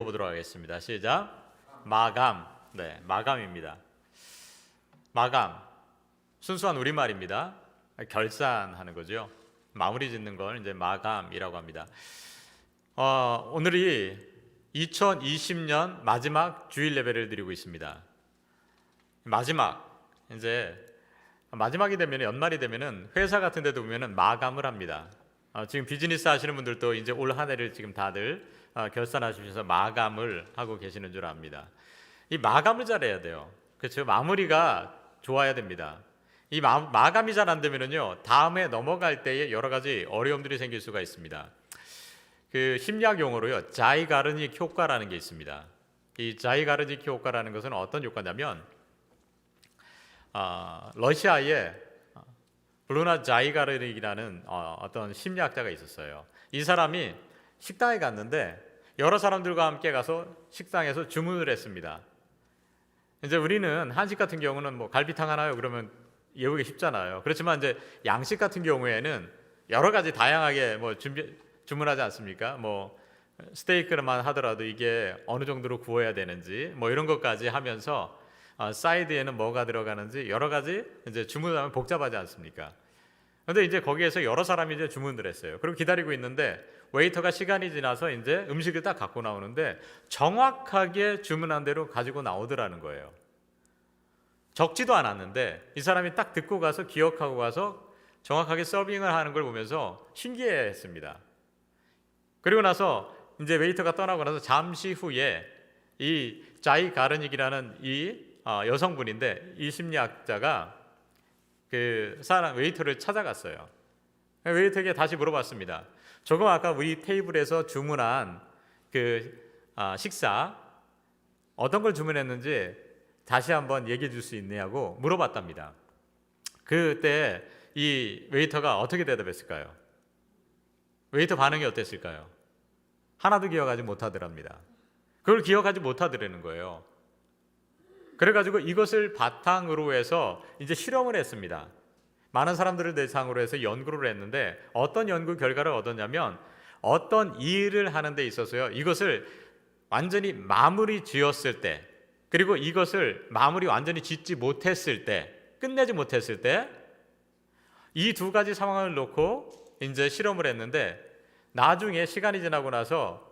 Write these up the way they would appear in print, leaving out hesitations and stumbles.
보도록 하겠습니다. 시작. 마감. 네, 마감입니다. 마감. 순수한 우리말입니다. 결산하는 거죠. 마무리 짓는 걸 이제 마감이라고 합니다. 오늘이 2020년 마지막 주일 예배를 드리고 있습니다. 마지막이 되면, 연말이 되면은 회사 같은 데도 보면은 마감을 합니다. 지금 비즈니스 하시는 분들도 이제 올 한 해를 지금 다들 결산하시면서 마감을 하고 계시는 줄 압니다. 이 마감을 잘해야 돼요. 그렇죠? 마무리가 좋아야 됩니다. 이 마감이 잘 안 되면은요, 다음에 넘어갈 때에 여러 가지 어려움들이 생길 수가 있습니다. 그 심리학 용어로요, 자이가르닉 효과라는 게 있습니다. 이 자이가르닉 효과라는 것은 어떤 효과냐면, 러시아에 블루나 자이가르닉이라는 어떤 심리학자가 있었어요. 이 사람이 식당에 갔는데 여러 사람들과 함께 가서 식당에서 주문을 했습니다. 이제 우리는 한식 같은 경우는 뭐 갈비탕 하나요? 그러면 외우기 쉽잖아요. 그렇지만 이제 양식 같은 경우에는 여러 가지 다양하게 주문하지 않습니까? 뭐 스테이크만 하더라도 이게 어느 정도로 구워야 되는지 뭐 이런 것까지 하면서 사이드에는 뭐가 들어가는지 여러 가지 이제 주문하면 복잡하지 않습니까? 그런데 이제 거기에서 여러 사람이 이제 주문을 했어요. 그리고 기다리고 있는데 웨이터가 시간이 지나서 이제 음식을 딱 갖고 나오는데 정확하게 주문한 대로 가지고 나오더라는 거예요. 적지도 않았는데 이 사람이 딱 듣고 가서 기억하고 가서 정확하게 서빙을 하는 걸 보면서 신기해했습니다. 그리고 나서 이제 웨이터가 떠나고 나서 잠시 후에 이 자이 가르닉이라는 이 여성분인데 이 심리학자가 그 사람 웨이터를 찾아갔어요. 웨이터에게 다시 물어봤습니다. 조금 아까 우리 테이블에서 주문한 그 식사 어떤 걸 주문했는지 다시 한번 얘기해 줄 수 있냐고 물어봤답니다. 그때 이 웨이터가 어떻게 대답했을까요? 웨이터 반응이 어땠을까요? 하나도 기억하지 못하더랍니다. 그걸 기억하지 못하더라는 거예요. 그래가지고 이것을 바탕으로 해서 이제 실험을 했습니다. 많은 사람들을 대상으로 해서 연구를 했는데 어떤 연구 결과를 얻었냐면 어떤 일을 하는 데 있어서요, 이것을 완전히 마무리 지었을 때, 그리고 이것을 마무리 완전히 짓지 못했을 때, 끝내지 못했을 때, 이 두 가지 상황을 놓고 이제 실험을 했는데 나중에 시간이 지나고 나서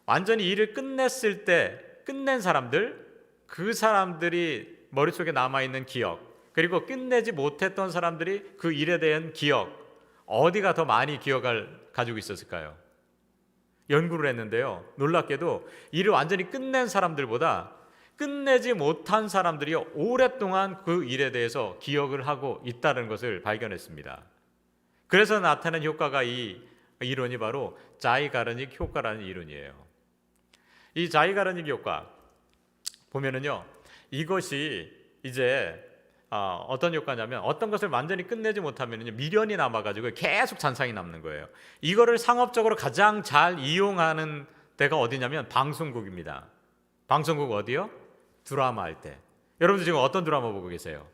완전히 일을 끝냈을 때 끝낸 사람들, 그 사람들이 머릿속에 남아있는 기억, 그리고 끝내지 못했던 사람들이 그 일에 대한 기억, 어디가 더 많이 기억을 가지고 있었을까요? 연구를 했는데요, 놀랍게도 일을 완전히 끝낸 사람들보다 끝내지 못한 사람들이 오랫동안 그 일에 대해서 기억을 하고 있다는 것을 발견했습니다. 그래서 나타낸 효과가 이 이론이 바로 자이가르닉 효과라는 이론이에요. 이 자이가르닉 효과 보면은요, 이것이 이제 어떤 효과냐면 어떤 것을 완전히 끝내지 못하면은요, 미련이 남아가지고 계속 잔상이 남는 거예요. 이거를 상업적으로 가장 잘 이용하는 데가 어디냐면 방송국입니다. 방송국 어디요? 드라마 할 때. 여러분들 지금 어떤 드라마 보고 계세요?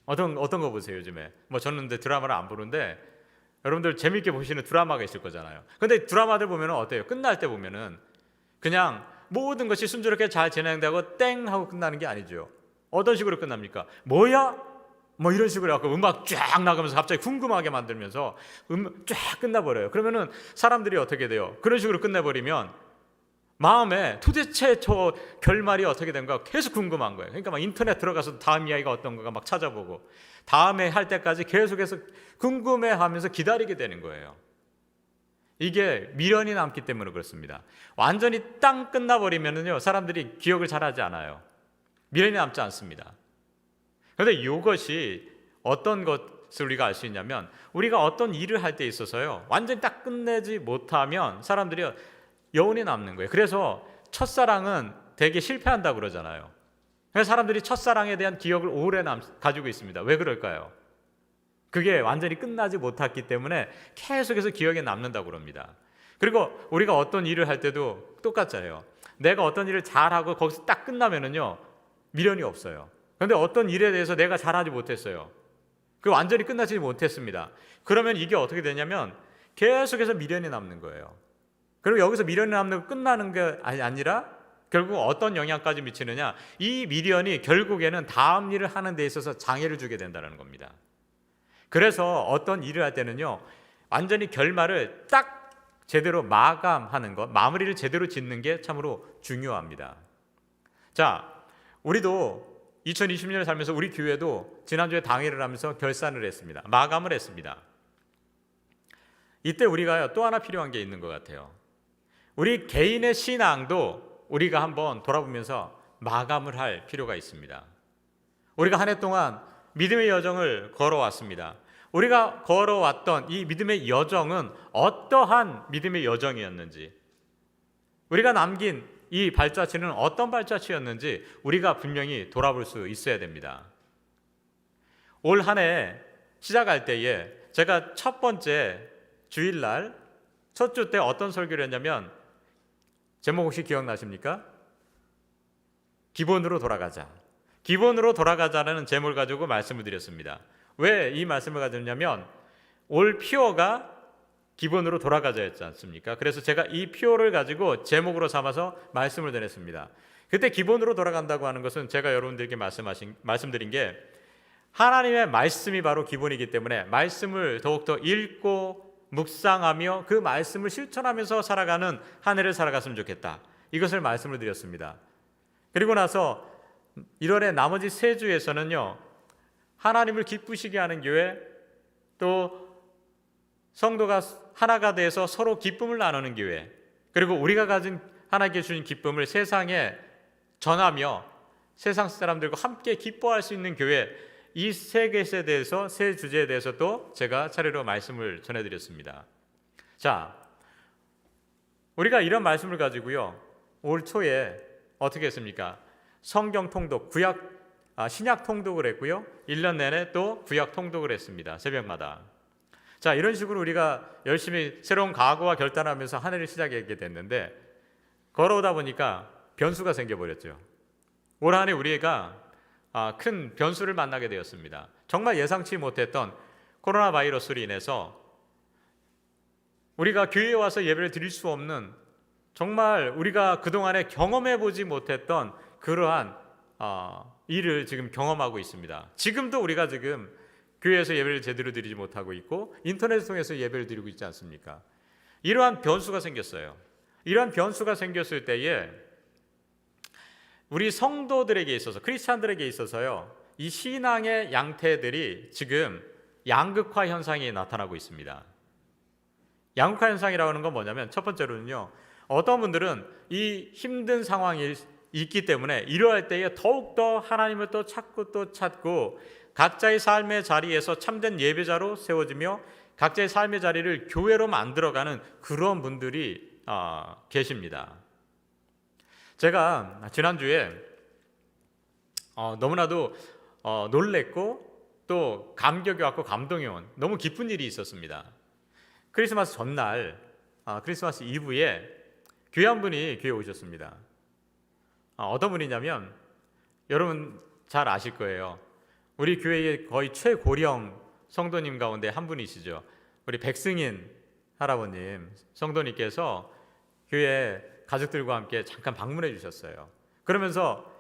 어떤 거 보세요 요즘에? 뭐 저는 근데 드라마를 안 보는데 여러분들 재밌게 보시는 드라마가 있을 거잖아요. 근데 드라마들 보면은 어때요? 끝날 때 보면은 그냥 모든 것이 순조롭게 잘 진행되고 땡 하고 끝나는 게 아니죠. 어떤 식으로 끝납니까? 뭐야? 뭐 이런 식으로 해서 음악 쫙 나가면서 갑자기 궁금하게 만들면서 쫙 끝나버려요. 그러면은 사람들이 어떻게 돼요? 그런 식으로 끝내버리면 마음에 도대체 저 결말이 어떻게 된가 계속 궁금한 거예요. 그러니까 막 인터넷 들어가서 다음 이야기가 어떤 거가 막 찾아보고 다음에 할 때까지 계속해서 궁금해하면서 기다리게 되는 거예요. 이게 미련이 남기 때문에 그렇습니다. 완전히 땅 끝나버리면은요, 사람들이 기억을 잘하지 않아요. 미련이 남지 않습니다. 그런데 이것이 어떤 것을 우리가 알 수 있냐면 우리가 어떤 일을 할 때 있어서요, 완전히 딱 끝내지 못하면 사람들이 여운이 남는 거예요. 그래서 첫사랑은 되게 실패한다고 그러잖아요. 그래서 사람들이 첫사랑에 대한 기억을 오래 가지고 있습니다. 왜 그럴까요? 그게 완전히 끝나지 못했기 때문에 계속해서 기억에 남는다고 그럽니다. 그리고 우리가 어떤 일을 할 때도 똑같잖아요. 내가 어떤 일을 잘하고 거기서 딱 끝나면은요, 미련이 없어요. 그런데 어떤 일에 대해서 내가 잘하지 못했어요. 그 완전히 끝나지 못했습니다. 그러면 이게 어떻게 되냐면 계속해서 미련이 남는 거예요. 그리고 여기서 미련이 남는 거 끝나는 게 아니라 결국 어떤 영향까지 미치느냐, 이 미련이 결국에는 다음 일을 하는 데 있어서 장애를 주게 된다는 겁니다. 그래서 어떤 일을 할 때는요, 완전히 결말을 딱 제대로 마감하는 것, 마무리를 제대로 짓는 게 참으로 중요합니다. 자, 우리도 2020년을 살면서 우리 교회도 지난주에 당회를 하면서 결산을 했습니다. 마감을 했습니다. 이때 우리가 또 하나 필요한 게 있는 것 같아요. 우리 개인의 신앙도 우리가 한번 돌아보면서 마감을 할 필요가 있습니다. 우리가 한 해 동안 믿음의 여정을 걸어왔습니다. 우리가 걸어왔던 이 믿음의 여정은 어떠한 믿음의 여정이었는지, 우리가 남긴 이 발자취는 어떤 발자취였는지 우리가 분명히 돌아볼 수 있어야 됩니다. 올 한 해 시작할 때에 제가 첫 번째 주일날 첫 주 때 어떤 설교를 했냐면, 제목 혹시 기억나십니까? 기본으로 돌아가자. 기본으로 돌아가자라는 제목을 가지고 말씀을 드렸습니다. 왜 이 말씀을 가졌냐면, 올 피오가 기본으로 돌아가자였지 않습니까? 그래서 제가 이 피오를 가지고 제목으로 삼아서 말씀을 드렸습니다. 그때 기본으로 돌아간다고 하는 것은 제가 여러분들께 말씀드린 게, 하나님의 말씀이 바로 기본이기 때문에 말씀을 더욱더 읽고 묵상하며 그 말씀을 실천하면서 살아가는 한 해를 살아갔으면 좋겠다, 이것을 말씀을 드렸습니다. 그리고 나서 1월의 나머지 세 주에서는요, 하나님을 기쁘시게 하는 교회, 또 성도가 하나가 돼서 서로 기쁨을 나누는 교회, 그리고 우리가 가진 하나님께 주신 기쁨을 세상에 전하며 세상 사람들과 함께 기뻐할 수 있는 교회, 이 세 것에 대해서, 세 주제에 대해서 또 제가 차례로 말씀을 전해드렸습니다. 자, 우리가 이런 말씀을 가지고요, 올 초에 어떻게 했습니까? 성경 통독, 신약 통독을 했고요, 1년 내내 또 구약 통독을 했습니다. 새벽마다. 자, 이런 식으로 우리가 열심히 새로운 각오와 결단하면서 한 해를 시작하게 됐는데, 걸어오다 보니까 변수가 생겨버렸죠. 올 한 해 우리가 큰 변수를 만나게 되었습니다. 정말 예상치 못했던 코로나 바이러스로 인해서 우리가 교회에 와서 예배를 드릴 수 없는, 정말 우리가 그동안에 경험해보지 못했던 그러한 일을 지금 경험하고 있습니다. 지금도 우리가 지금 교회에서 예배를 제대로 드리지 못하고 있고 인터넷을 통해서 예배를 드리고 있지 않습니까? 이러한 변수가 생겼어요. 이러한 변수가 생겼을 때에 우리 성도들에게 있어서, 크리스찬들에게 있어서요, 이 신앙의 양태들이 지금 양극화 현상이 나타나고 있습니다. 양극화 현상이라고 하는 건 뭐냐면, 첫 번째로는요, 어떤 분들은 이 힘든 상황이 있기 때문에 이러할 때에 더욱더 하나님을 또 찾고 각자의 삶의 자리에서 참된 예배자로 세워지며 각자의 삶의 자리를 교회로 만들어가는 그런 분들이 계십니다. 제가 지난주에 너무나도 놀랬고 또 감격이 왔고 감동이 온 너무 기쁜 일이 있었습니다. 크리스마스 전날, 크리스마스 이브에 교회 한 분이 교회에 오셨습니다. 어떤 분이냐면, 여러분 잘 아실 거예요. 우리 교회의 거의 최고령 성도님 가운데 한 분이시죠. 우리 백승인 할아버님 성도님께서 교회 가족들과 함께 잠깐 방문해 주셨어요. 그러면서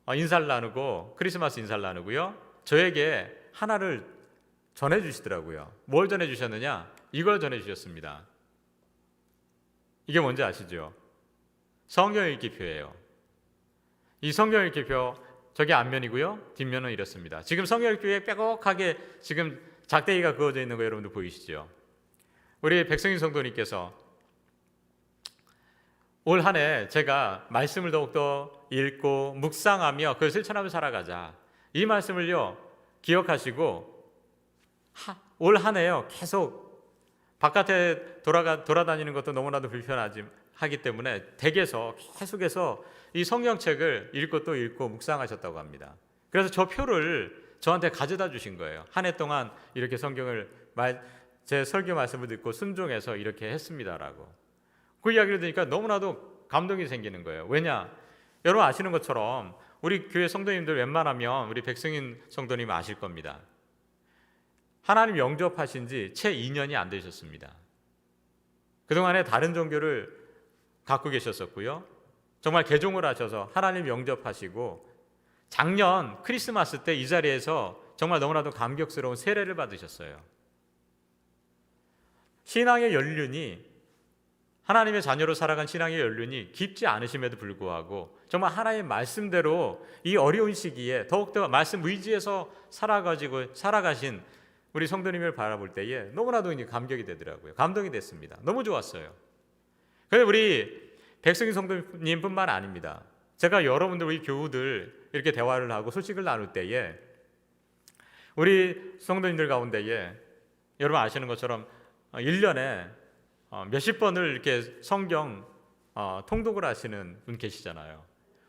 인사를 나누고, 크리스마스 인사를 나누고요, 저에게 하나를 전해 주시더라고요. 뭘 전해 주셨느냐? 이걸 전해 주셨습니다. 이게 뭔지 아시죠? 성경 읽기표예요. 이 성경 읽기표, 저게 앞면이고요, 뒷면은 이렇습니다. 지금 성경 읽기표에 빼곡하게 지금 작대기가 그어져 있는 거 여러분들 보이시죠? 우리 백성인 성도님께서 올 한 해 제가 말씀을 더욱더 읽고 묵상하며 그걸 실천하며 살아가자, 이 말씀을요 기억하시고 올 한 해요 계속 바깥에 돌아다니는 것도 너무나도 불편하기 때문에 댁에서 계속해서 이 성경책을 읽고 또 읽고 묵상하셨다고 합니다. 그래서 저 표를 저한테 가져다 주신 거예요. 한 해 동안 이렇게 성경을 제 설교 말씀을 듣고 순종해서 이렇게 했습니다라고. 그 이야기를 들으니까 너무나도 감동이 생기는 거예요. 왜냐? 여러분 아시는 것처럼 우리 교회 성도님들 웬만하면 우리 백승인 성도님 아실 겁니다. 하나님 영접하신 지 채 2년이 안 되셨습니다. 그동안에 다른 종교를 갖고 계셨었고요. 정말 개종을 하셔서 하나님 영접하시고 작년 크리스마스 때 이 자리에서 정말 너무나도 감격스러운 세례를 받으셨어요. 신앙의 연륜이, 하나님의 자녀로 살아간 신앙의 연륜이 깊지 않으심에도 불구하고 정말 하나님의 말씀대로 이 어려운 시기에 더욱더 말씀 의지해서 살아가신 우리 성도님을 바라볼 때에 너무나도 감격이 되더라고요. 감동이 됐습니다. 너무 좋았어요. 그런데 우리 백승희 성도님뿐만 아닙니다. 제가 여러분들, 우리 교우들 이렇게 대화를 하고 소식을 나눌 때에 우리 성도님들 가운데에 여러분 아시는 것처럼 1년에 몇십 번을 이렇게 성경 통독을 하시는 분 계시잖아요.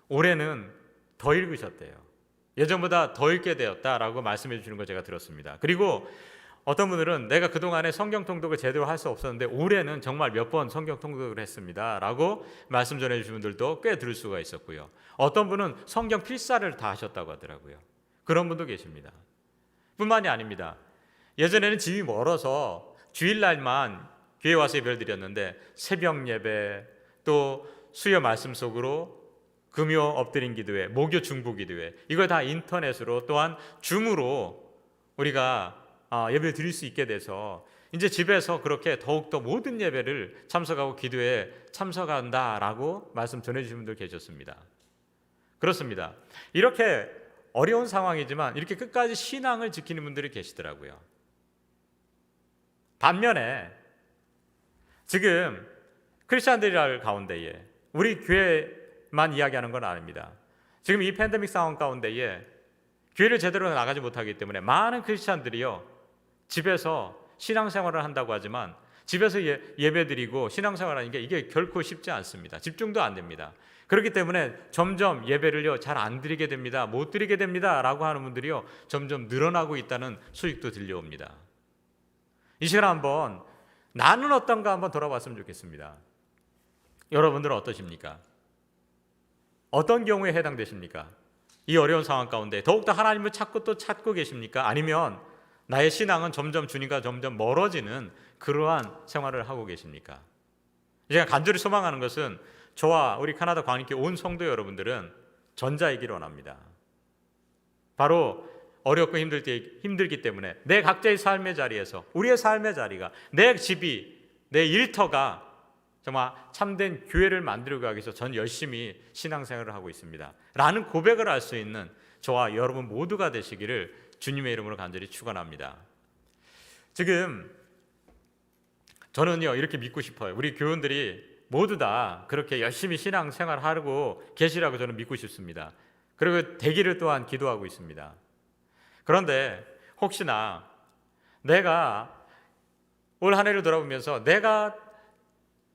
올해는 더 읽으셨대요. 예전보다 더 읽게 되었다라고 말씀해 주시는 거 제가 들었습니다. 그리고 어떤 분들은 내가 그동안에 성경 통독을 제대로 할 수 없었는데 올해는 정말 몇 번 성경 통독을 했습니다 라고 말씀 전해 주신 분들도 꽤 들을 수가 있었고요. 어떤 분은 성경 필사를 다 하셨다고 하더라고요. 그런 분도 계십니다. 뿐만이 아닙니다. 예전에는 집이 멀어서 주일날만 교회 와서 예배를 드렸는데 새벽 예배, 또 수요 말씀 속으로 금요 엎드린 기도회, 목요 중보 기도회, 이걸 다 인터넷으로 또한 줌으로 우리가 예배를 드릴 수 있게 돼서 이제 집에서 그렇게 더욱더 모든 예배를 참석하고 기도에 참석한다라고 말씀 전해주신 분들 계셨습니다. 그렇습니다. 이렇게 어려운 상황이지만 이렇게 끝까지 신앙을 지키는 분들이 계시더라고요. 반면에 지금 크리스찬들 가운데에 우리 교회만 이야기하는 건 아닙니다. 지금 이 팬데믹 상황 가운데에 교회를 제대로 나가지 못하기 때문에 많은 크리스찬들이요 집에서 신앙생활을 한다고 하지만 집에서 예배드리고 신앙생활하는 게 이게 결코 쉽지 않습니다. 집중도 안 됩니다. 그렇기 때문에 점점 예배를요 잘 안 드리게 됩니다. 못 드리게 됩니다 라고 하는 분들이요 점점 늘어나고 있다는 소식도 들려옵니다. 이 시간 한번 나는 어떤가 한번 돌아봤으면 좋겠습니다. 여러분들은 어떠십니까? 어떤 경우에 해당되십니까? 이 어려운 상황 가운데 더욱더 하나님을 찾고 또 찾고 계십니까? 아니면 나의 신앙은 점점 주님과 점점 멀어지는 그러한 생활을 하고 계십니까? 제가 간절히 소망하는 것은 저와 우리 카나다 광역교회 온 성도 여러분들은 전자이길 원합니다. 바로 어렵고 힘들기 때문에 내 각자의 삶의 자리에서 우리의 삶의 자리가, 내 집이, 내 일터가 정말 참된 교회를 만들고 가기 위해서 전 열심히 신앙생활을 하고 있습니다 라는 고백을 할 수 있는 저와 여러분 모두가 되시기를 주님의 이름으로 간절히 축원합니다. 지금 저는요 이렇게 믿고 싶어요. 우리 교원들이 모두 다 그렇게 열심히 신앙생활하고 계시라고 저는 믿고 싶습니다. 그리고 되기를 또한 기도하고 있습니다. 그런데 혹시나 내가 올 한 해를 돌아보면서 내가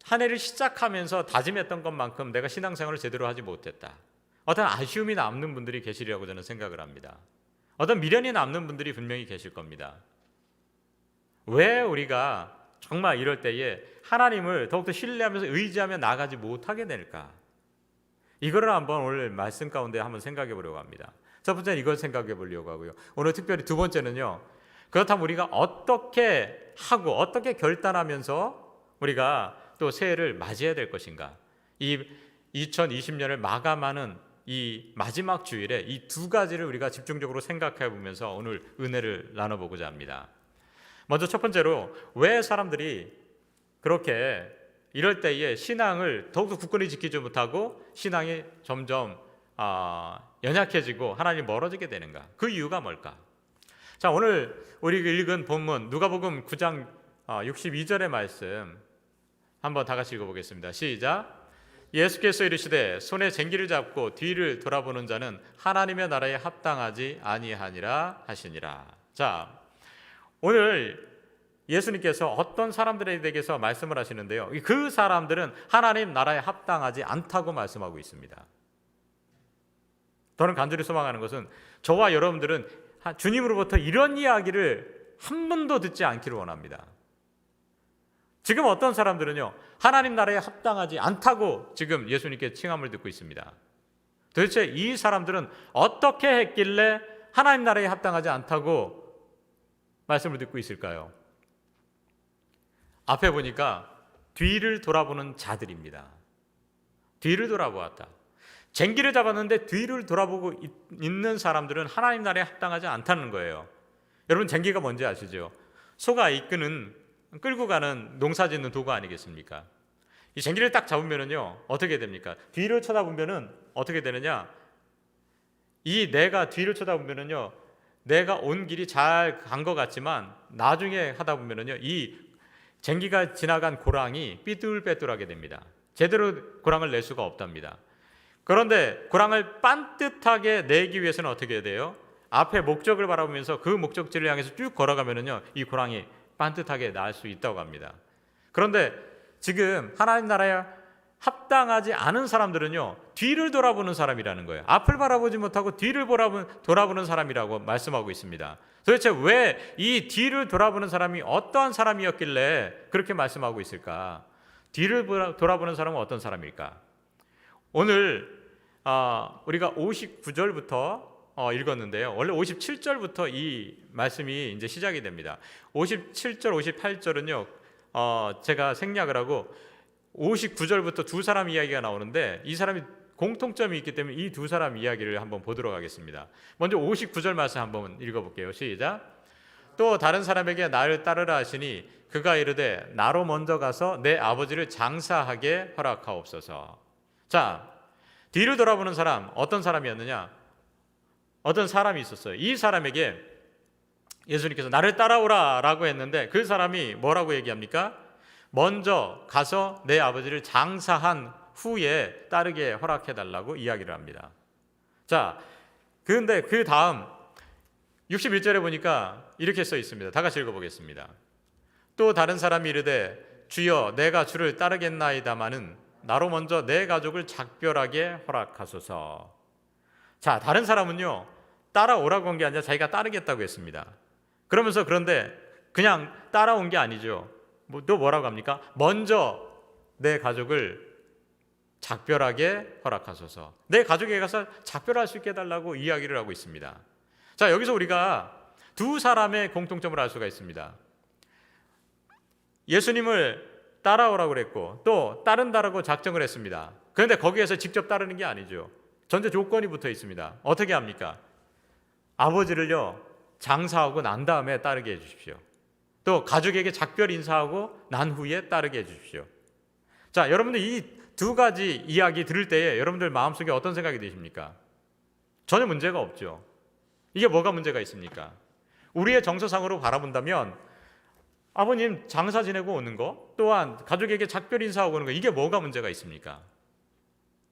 한 해를 시작하면서 다짐했던 것만큼 내가 신앙생활을 제대로 하지 못했다, 어떤 아쉬움이 남는 분들이 계시리라고 저는 생각을 합니다. 어떤 미련이 남는 분들이 분명히 계실 겁니다. 왜 우리가 정말 이럴 때에 하나님을 더욱더 신뢰하면서 의지하며 나가지 못하게 될까? 이거를 한번 오늘 말씀 가운데 한번 생각해 보려고 합니다. 첫 번째는 이걸 생각해 보려고 하고요. 오늘 특별히 두 번째는요, 그렇다면 우리가 어떻게 하고 어떻게 결단하면서 우리가 또 새해를 맞이해야 될 것인가? 이 2020년을 마감하는 이 마지막 주일에 이 두 가지를 우리가 집중적으로 생각해 보면서 오늘 은혜를 나눠보고자 합니다. 먼저 첫 번째로, 왜 사람들이 그렇게 이럴 때에 신앙을 더욱더 굳건히 지키지 못하고 신앙이 점점 연약해지고 하나님 멀어지게 되는가? 그 이유가 뭘까? 자, 오늘 우리가 읽은 본문 누가복음 9장 62절의 말씀 한번 다 같이 읽어보겠습니다. 시작. 예수께서 이르시되 손에 쟁기를 잡고 뒤를 돌아보는 자는 하나님의 나라에 합당하지 아니하니라 하시니라. 자, 오늘 예수님께서 어떤 사람들에 대해서 말씀을 하시는데요, 그 사람들은 하나님 나라에 합당하지 않다고 말씀하고 있습니다. 저는 간절히 소망하는 것은 저와 여러분들은 주님으로부터 이런 이야기를 한 번도 듣지 않기를 원합니다. 지금 어떤 사람들은요, 하나님 나라에 합당하지 않다고 지금 예수님께 칭함을 듣고 있습니다. 도대체 이 사람들은 어떻게 했길래 하나님 나라에 합당하지 않다고 말씀을 듣고 있을까요? 앞에 보니까 뒤를 돌아보는 자들입니다. 뒤를 돌아보았다. 쟁기를 잡았는데 뒤를 돌아보고 있는 사람들은 하나님 나라에 합당하지 않다는 거예요. 여러분, 쟁기가 뭔지 아시죠? 소가 끌고 가는 농사 짓는 도구 아니겠습니까? 이 쟁기를 딱 잡으면은요, 어떻게 됩니까? 뒤를 쳐다보면은 어떻게 되느냐? 내가 뒤를 쳐다보면은요, 내가 온 길이 잘 간 것 같지만 나중에 하다 보면은요, 이 쟁기가 지나간 고랑이 삐뚤빼뚤하게 됩니다. 제대로 고랑을 낼 수가 없답니다. 그런데 고랑을 반듯하게 내기 위해서는 어떻게 해야 돼요? 앞에 목적을 바라보면서 그 목적지를 향해서 쭉 걸어가면은요, 이 고랑이 반듯하게 날 수 있다고 합니다. 그런데 지금 하나님 나라에 합당하지 않은 사람들은요, 뒤를 돌아보는 사람이라는 거예요. 앞을 바라보지 못하고 뒤를 돌아보는 사람이라고 말씀하고 있습니다. 도대체 왜 이 뒤를 돌아보는 사람이 어떠한 사람이었길래 그렇게 말씀하고 있을까? 뒤를 돌아보는 사람은 어떤 사람일까? 오늘 우리가 59절부터 읽었는데요. 원래 57절부터 이 말씀이 이제 시작이 됩니다. 57절, 58절은요, 제가 생략을 하고 59절부터 두 사람 이야기가 나오는데 이 사람이 공통점이 있기 때문에 이 두 사람 이야기를 한번 보도록 하겠습니다. 먼저 59절 말씀 한번 읽어볼게요. 시작. 또 다른 사람에게 나를 따르라 하시니 그가 이르되 나로 먼저 가서 내 아버지를 장사하게 허락하옵소서. 자, 뒤를 돌아보는 사람, 어떤 사람이었느냐? 어떤 사람이 있었어요. 이 사람에게 예수님께서 나를 따라오라 라고 했는데 그 사람이 뭐라고 얘기합니까? 먼저 가서 내 아버지를 장사한 후에 따르게 허락해달라고 이야기를 합니다. 자, 그런데 그 다음 61절에 보니까 이렇게 써 있습니다. 다 같이 읽어보겠습니다. 또 다른 사람이 이르되 주여 내가 주를 따르겠나이다마는 나로 먼저 내 가족을 작별하게 허락하소서. 자, 다른 사람은요, 따라오라고 한 게 아니라 자기가 따르겠다고 했습니다. 그러면서 그런데 그냥 따라온 게 아니죠. 또 뭐라고 합니까? 먼저 내 가족을 작별하게 허락하소서. 내 가족에 가서 작별할 수 있게 해달라고 이야기를 하고 있습니다. 자, 여기서 우리가 두 사람의 공통점을 알 수가 있습니다. 예수님을 따라오라고 그랬고 또 따른다라고 작정을 했습니다. 그런데 거기에서 직접 따르는 게 아니죠. 전제 조건이 붙어 있습니다. 어떻게 합니까? 아버지를요, 장사하고 난 다음에 따르게 해주십시오. 또 가족에게 작별 인사하고 난 후에 따르게 해주십시오. 자, 여러분들 이 두 가지 이야기 들을 때에 여러분들 마음속에 어떤 생각이 드십니까? 전혀 문제가 없죠. 이게 뭐가 문제가 있습니까? 우리의 정서상으로 바라본다면 아버님 장사 지내고 오는 거, 또한 가족에게 작별 인사하고 오는 거, 이게 뭐가 문제가 있습니까?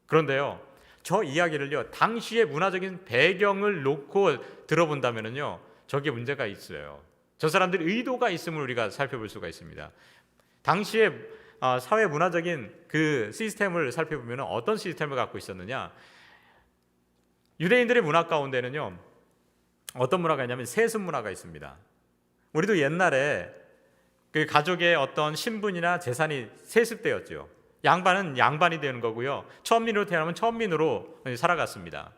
그런데요, 저 이야기를요, 당시의 문화적인 배경을 놓고 들어본다면요, 저게 문제가 있어요. 저 사람들이 의도가 있음을 우리가 살펴볼 수가 있습니다. 당시의 사회 문화적인 그 시스템을 살펴보면 어떤 시스템을 갖고 있었느냐? 유대인들의 문화 가운데는요, 어떤 문화가 있냐면 세습 문화가 있습니다. 우리도 옛날에 그 가족의 어떤 신분이나 재산이 세습되었죠. 양반은 양반이 되는 거고요. 천민으로 태어나면 천민으로 살아갔습니다.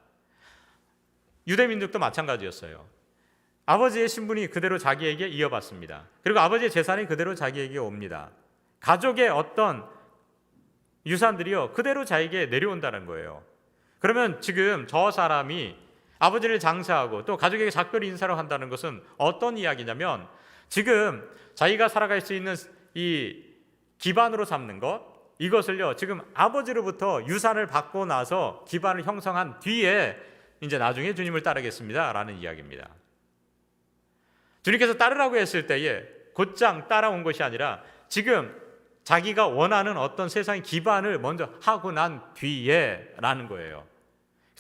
유대민족도 마찬가지였어요. 아버지의 신분이 그대로 자기에게 이어받습니다. 그리고 아버지의 재산이 그대로 자기에게 옵니다. 가족의 어떤 유산들이요, 그대로 자기에게 내려온다는 거예요. 그러면 지금 저 사람이 아버지를 장사하고 또 가족에게 작별 인사를 한다는 것은 어떤 이야기냐면 지금 자기가 살아갈 수 있는 이 기반으로 삼는 것, 이것을요, 지금 아버지로부터 유산을 받고 나서 기반을 형성한 뒤에 이제 나중에 주님을 따르겠습니다 라는 이야기입니다. 주님께서 따르라고 했을 때에 곧장 따라온 것이 아니라 지금 자기가 원하는 어떤 세상의 기반을 먼저 하고 난 뒤에 라는 거예요.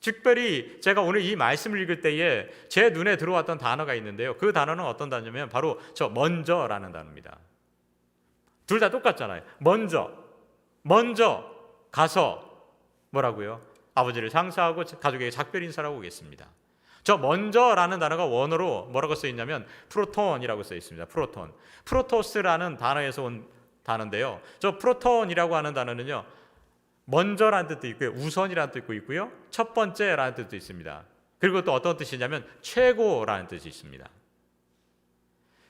특별히 제가 오늘 이 말씀을 읽을 때에 제 눈에 들어왔던 단어가 있는데요. 그 단어는 어떤 단어냐면 바로 저 먼저라는 단어입니다. 둘 다 똑같잖아요. 먼저 가서 뭐라고요? 아버지를 장사하고 가족에게 작별 인사를 하고 오겠습니다. 저 먼저라는 단어가 원어로 뭐라고 써 있냐면 프로톤이라고 써 있습니다. 프로토스라는 단어에서 온 단어인데요. 저 프로톤이라고 하는 단어는요, 먼저라는 뜻도 있고요, 우선이라는 뜻도 있고요, 첫 번째라는 뜻도 있습니다. 그리고 또 어떤 뜻이냐면 최고라는 뜻이 있습니다.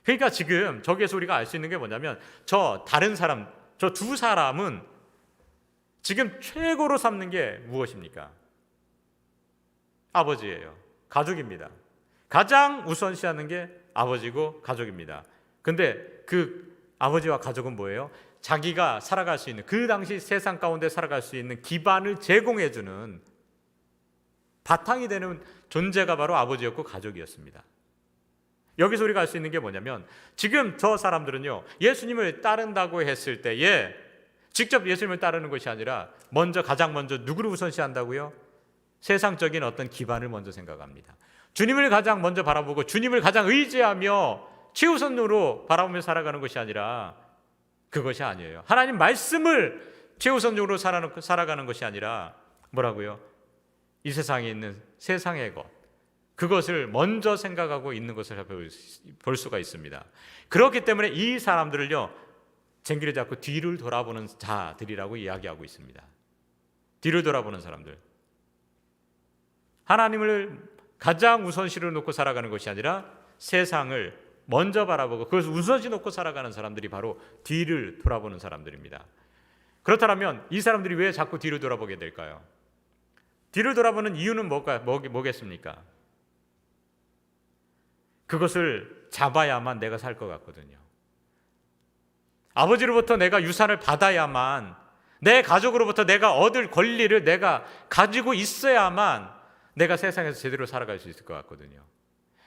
그러니까 지금 저기에서 우리가 알 수 있는 게 뭐냐면 저 다른 사람, 저 두 사람은 지금 최고로 삼는 게 무엇입니까? 아버지예요. 가족입니다. 가장 우선시하는 게 아버지고 가족입니다. 근데 그 아버지와 가족은 뭐예요? 자기가 살아갈 수 있는, 그 당시 세상 가운데 살아갈 수 있는 기반을 제공해주는 바탕이 되는 존재가 바로 아버지였고 가족이었습니다. 여기서 우리가 알 수 있는 게 뭐냐면, 지금 저 사람들은요, 예수님을 따른다고 했을 때에 직접 예수님을 따르는 것이 아니라 가장 먼저 누구를 우선시한다고요? 세상적인 어떤 기반을 먼저 생각합니다. 주님을 가장 먼저 바라보고 주님을 가장 의지하며 최우선으로 바라보며 살아가는 것이 아니라, 그것이 아니에요. 하나님 말씀을 최우선적으로 살아가는 것이 아니라 뭐라고요? 이 세상에 있는 세상의 것, 그것을 먼저 생각하고 있는 것을 볼 수가 있습니다. 그렇기 때문에 이 사람들을요, 쟁기를 잡고 뒤를 돌아보는 자들이라고 이야기하고 있습니다. 뒤를 돌아보는 사람들, 하나님을 가장 우선시로 놓고 살아가는 것이 아니라 세상을 먼저 바라보고 그것을 우선시 놓고 살아가는 사람들이 바로 뒤를 돌아보는 사람들입니다. 그렇다면 이 사람들이 왜 자꾸 뒤를 돌아보게 될까요? 뒤를 돌아보는 이유는 뭐겠습니까? 그것을 잡아야만 내가 살 것 같거든요. 아버지로부터 내가 유산을 받아야만, 내 가족으로부터 내가 얻을 권리를 내가 가지고 있어야만 내가 세상에서 제대로 살아갈 수 있을 것 같거든요.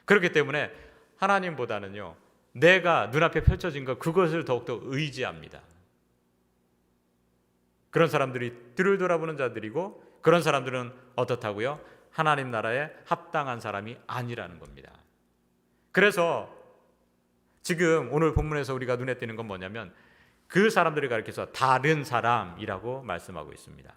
그렇기 때문에 하나님보다는요, 내가 눈앞에 펼쳐진 것, 그것을 더욱더 의지합니다. 그런 사람들이 뒤를 돌아보는 자들이고, 그런 사람들은 어떻다고요? 하나님 나라에 합당한 사람이 아니라는 겁니다. 그래서 지금 오늘 본문에서 우리가 눈에 띄는 건 뭐냐면, 그 사람들을 가리켜서 다른 사람이라고 말씀하고 있습니다.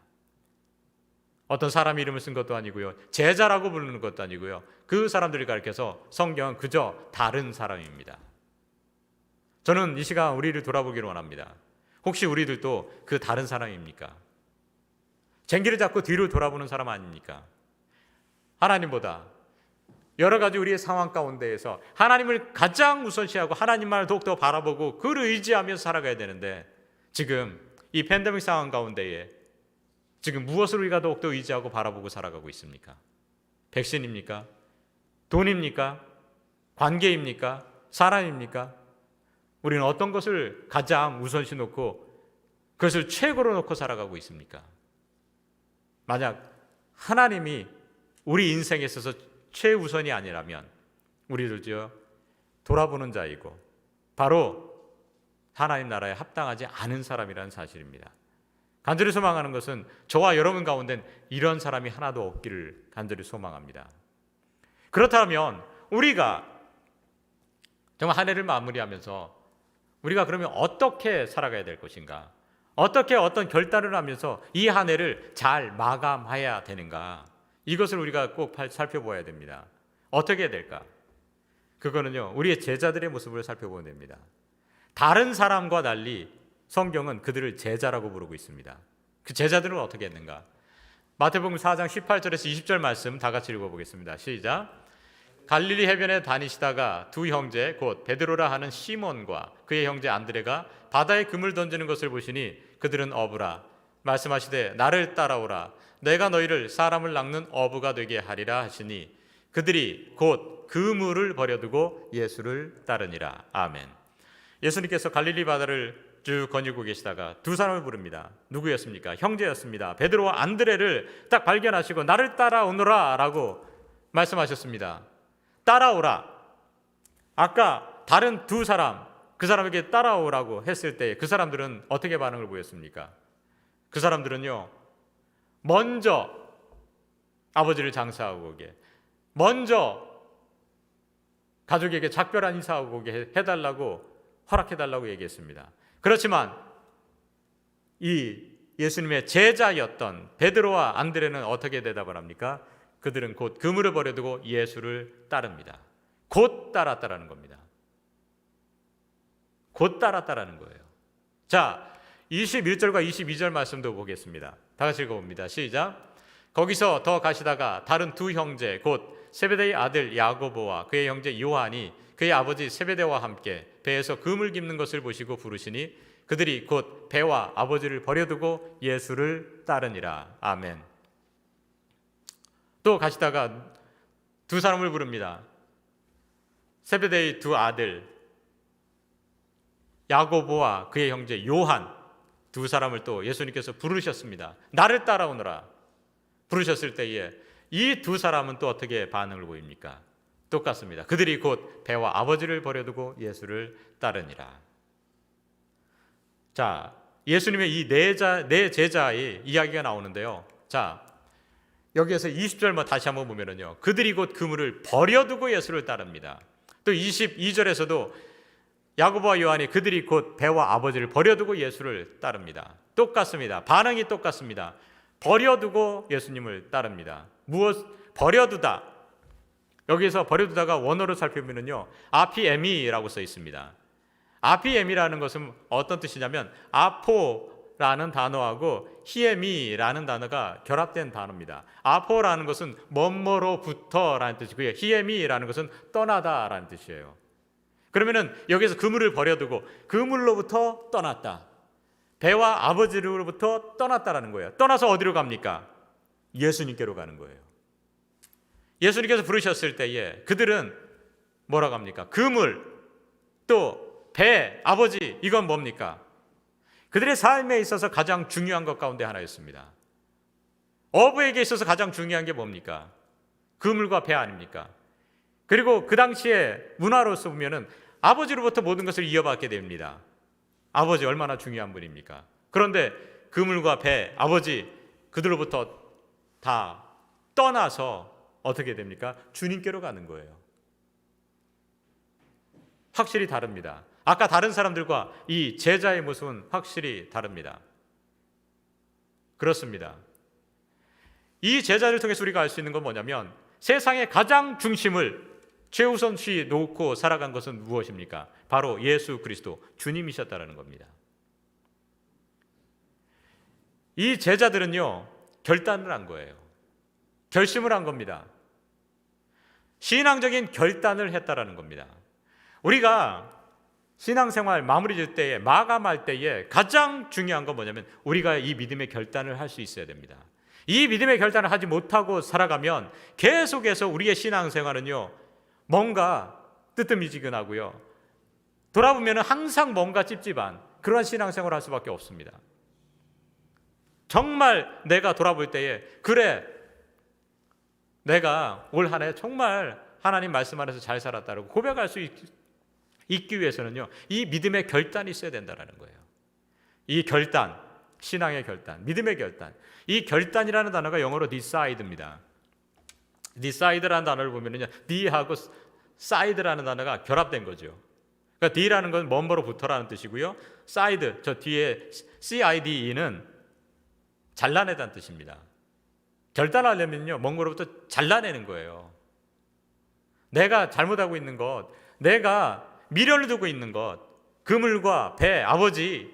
어떤 사람 이름을 쓴 것도 아니고요, 제자라고 부르는 것도 아니고요, 그 사람들을 가리켜서 성경은 그저 다른 사람입니다. 저는 이 시간 우리를 돌아보기를 원합니다. 혹시 우리들도 그 다른 사람입니까? 쟁기를 잡고 뒤를 돌아보는 사람 아닙니까? 하나님보다 여러 가지 우리의 상황 가운데에서 하나님을 가장 우선시하고 하나님만을 더욱더 바라보고 그를 의지하면서 살아가야 되는데, 지금 이 팬데믹 상황 가운데에 지금 무엇을 우리가 더욱더 의지하고 바라보고 살아가고 있습니까? 백신입니까? 돈입니까? 관계입니까? 사람입니까? 우리는 어떤 것을 가장 우선시 놓고 그것을 최고로 놓고 살아가고 있습니까? 만약 하나님이 우리 인생에 있어서 최우선이 아니라면 우리들도 돌아보는 자이고 바로 하나님 나라에 합당하지 않은 사람이라는 사실입니다. 간절히 소망하는 것은 저와 여러분 가운데는 이런 사람이 하나도 없기를 간절히 소망합니다. 그렇다면 우리가 정말 한 해를 마무리하면서 우리가 그러면 어떻게 살아가야 될 것인가? 어떻게 어떤 결단을 하면서 이 한 해를 잘 마감해야 되는가? 이것을 우리가 꼭 살펴보아야 됩니다. 어떻게 해야 될까? 그거는요, 우리의 제자들의 모습을 살펴보면 됩니다. 다른 사람과 달리 성경은 그들을 제자라고 부르고 있습니다. 그 제자들은 어떻게 했는가? 마태복음 4장 18절에서 20절 말씀 다 같이 읽어보겠습니다. 시작. 갈릴리 해변에 다니시다가 두 형제 곧 베드로라 하는 시몬과 그의 형제 안드레가 바다에 금을 던지는 것을 보시니 그들은 어부라. 말씀하시되 나를 따라오라. 내가 너희를 사람을 낚는 어부가 되게 하리라 하시니 그들이 곧 그물을 버려두고 예수를 따르니라. 아멘. 예수님께서 갈릴리 바다를 쭉 거닐고 계시다가 두 사람을 부릅니다. 누구였습니까? 형제였습니다. 베드로와 안드레를 딱 발견하시고 나를 따라오너라 라고 말씀하셨습니다. 따라오라. 아까 다른 두 사람, 그 사람에게 따라오라고 했을 때 그 사람들은 어떻게 반응을 보였습니까? 그 사람들은요, 먼저 아버지를 장사하고 오게, 먼저 가족에게 작별한 인사하고 오게 해달라고 허락해달라고 얘기했습니다. 그렇지만 이 예수님의 제자였던 베드로와 안드레는 어떻게 대답을 합니까? 그들은 곧 그물을 버려두고 예수를 따릅니다. 곧 따랐다라는 겁니다. 곧 따랐다라는 거예요. 자, 21절과 22절 말씀도 보겠습니다. 다 같이 읽어봅니다. 시작. 거기서 더 가시다가 다른 두 형제 곧 세베대의 아들 야고보와 그의 형제 요한이 그의 아버지 세베대와 함께 배에서 그물 깁는 것을 보시고 부르시니 그들이 곧 배와 아버지를 버려두고 예수를 따르니라. 아멘. 또 가시다가 두 사람을 부릅니다. 세베대의 두 아들 야고보와 그의 형제 요한, 두 사람을 또 예수님께서 부르셨습니다. 나를 따라오너라 부르셨을 때에 이 두 사람은 또 어떻게 반응을 보입니까? 똑같습니다. 그들이 곧 배와 아버지를 버려두고 예수를 따르니라. 자, 예수님의 이 네 제자의 이야기가 나오는데요. 자, 여기에서 20절 다시 한번 보면은요, 그들이 곧 그물을 버려두고 예수를 따릅니다. 또 22절에서도 야고보와 요한이 그들이 곧 배와 아버지를 버려두고 예수를 따릅니다. 똑같습니다. 반응이 똑같습니다. 버려두고 예수님을 따릅니다. 무엇 버려두다. 여기서 버려두다가 원어로 살펴보면요, 아피에미라고 써 있습니다. 아피에미라는 것은 어떤 뜻이냐면 아포라는 단어하고 히에미라는 단어가 결합된 단어입니다. 아포라는 것은 뭐뭐로부터라는 뜻이고요, 히에미라는 것은 떠나다라는 뜻이에요. 그러면은 여기서 그물을 버려두고 그물로부터 떠났다. 배와 아버지로부터 떠났다라는 거예요. 떠나서 어디로 갑니까? 예수님께로 가는 거예요. 예수님께서 부르셨을 때에 그들은 뭐라고 합니까? 그물, 또 배, 아버지, 이건 뭡니까? 그들의 삶에 있어서 가장 중요한 것 가운데 하나였습니다. 어부에게 있어서 가장 중요한 게 뭡니까? 그물과 배 아닙니까? 그리고 그 당시에 문화로서 보면은 아버지로부터 모든 것을 이어받게 됩니다. 아버지 얼마나 중요한 분입니까? 그런데 그물과 배, 아버지 그들로부터 다 떠나서 어떻게 됩니까? 주님께로 가는 거예요. 확실히 다릅니다. 아까 다른 사람들과 이 제자의 모습은 확실히 다릅니다. 그렇습니다. 이 제자를 통해서 우리가 알 수 있는 건 뭐냐면 세상의 가장 중심을 최우선시 놓고 살아간 것은 무엇입니까? 바로 예수 그리스도 주님이셨다라는 겁니다. 이 제자들은요, 결단을 한 거예요. 결심을 한 겁니다. 신앙적인 결단을 했다라는 겁니다. 우리가 신앙생활 마무리 질 때에, 마감할 때에 가장 중요한 건 뭐냐면 우리가 이 믿음의 결단을 할 수 있어야 됩니다. 이 믿음의 결단을 하지 못하고 살아가면 계속해서 우리의 신앙생활은요, 뭔가 뜨뜻미지근하고요, 돌아보면 항상 뭔가 찝찝한 그런 신앙생활을 할 수밖에 없습니다. 정말 내가 돌아볼 때에 그래, 내가 올 한 해 정말 하나님 말씀 안에서 잘 살았다고 고백할 수 있기 위해서는요, 이 믿음의 결단이 있어야 된다는 거예요. 이 결단, 신앙의 결단, 믿음의 결단, 이 결단이라는 단어가 영어로 decide입니다. decide라는 단어를 보면은요, D하고 side라는 단어가 결합된 거죠. 그러니까 D라는 건 뭐뭐로부터라는 뜻이고요, side, 저 뒤에 CIDE는 잘라내다는 뜻입니다. 결단하려면요, 뭔가로부터 잘라내는 거예요. 내가 잘못하고 있는 것, 내가 미련을 두고 있는 것, 그물과 배, 아버지,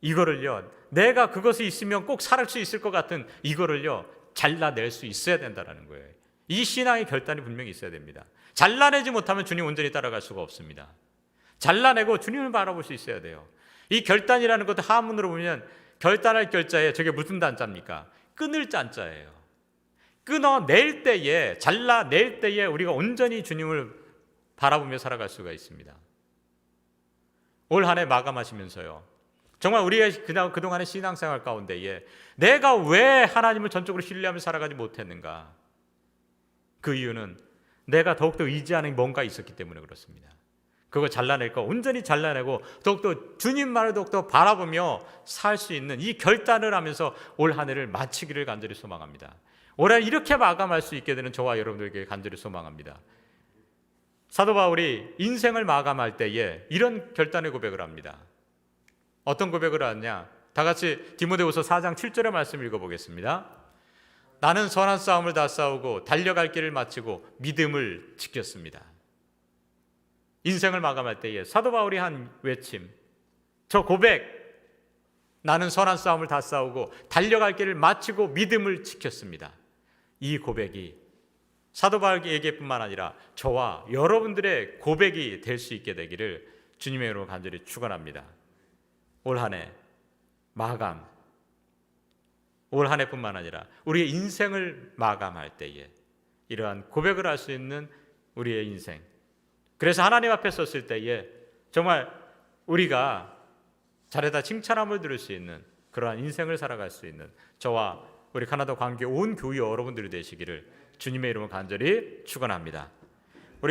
이거를요, 내가 그것이 있으면 꼭 살을 수 있을 것 같은 이거를요, 잘라낼 수 있어야 된다는 거예요. 이 신앙의 결단이 분명히 있어야 됩니다. 잘라내지 못하면 주님 온전히 따라갈 수가 없습니다. 잘라내고 주님을 바라볼 수 있어야 돼요. 이 결단이라는 것도 한문으로 보면 결단할 결자에 저게 무슨 단자입니까? 끊을 짠자예요. 끊어낼 때에, 잘라낼 때에 우리가 온전히 주님을 바라보며 살아갈 수가 있습니다. 올 한 해 마감하시면서요, 정말 우리가 그동안의 신앙생활 가운데에 내가 왜 하나님을 전적으로 신뢰하며 살아가지 못했는가? 그 이유는 내가 더욱더 의지하는 뭔가 있었기 때문에 그렇습니다. 그거 잘라낼 거 온전히 잘라내고 더욱더 주님만을 더욱더 바라보며 살 수 있는 이 결단을 하면서 올 한 해를 마치기를 간절히 소망합니다. 올해 이렇게 마감할 수 있게 되는 저와 여러분들에게 간절히 소망합니다. 사도 바울이 인생을 마감할 때에 이런 결단의 고백을 합니다. 어떤 고백을 하냐? 다 같이 디모데후서 4장 7절의 말씀 읽어보겠습니다. 나는 선한 싸움을 다 싸우고 달려갈 길을 마치고 믿음을 지켰습니다. 인생을 마감할 때에 사도 바울이 한 외침, 저 고백, 나는 선한 싸움을 다 싸우고 달려갈 길을 마치고 믿음을 지켰습니다. 이 고백이 사도 바울에게뿐만 아니라 저와 여러분들의 고백이 될 수 있게 되기를 주님의 이름으로 간절히 축원합니다. 올 한 해 마감, 올 한 해뿐만 아니라 우리의 인생을 마감할 때에 이러한 고백을 할 수 있는 우리의 인생, 그래서 하나님 앞에 섰을 때에 정말 우리가 잘해다 칭찬함을 들을 수 있는 그러한 인생을 살아갈 수 있는 저와 우리 가나다 광교 온 교회 여러분들이 되시기를 주님의 이름으로 간절히 축원합니다.